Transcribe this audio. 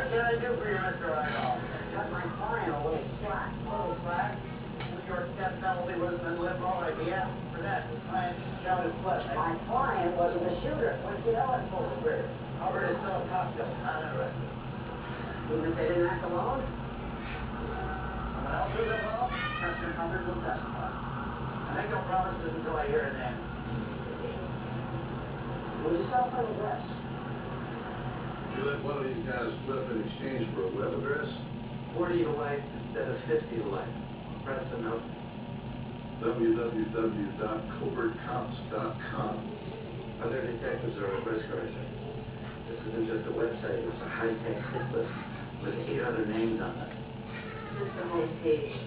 What can I do for you, Mr. Idol? Cut my client a little slack. A little slack? New York death penalty was an liberal idea. For that, the client shouted flesh. My client wasn't the shooter. What's the other for? Hubbard is still a cocktail. Not interested. Even if they didn't act alone? Someone else who's involved? Mr. Hubbard will testify. I make no promises until I hear a name. Was your cell phone address? You let one of these guys flip in exchange for a web address? 40 to life instead of 50 to life. Press the note. www.covertcops.com. Other detectives are at risk, sir. This isn't just a website, it's a high-tech hit list with 8 other names on it. Just the homepage.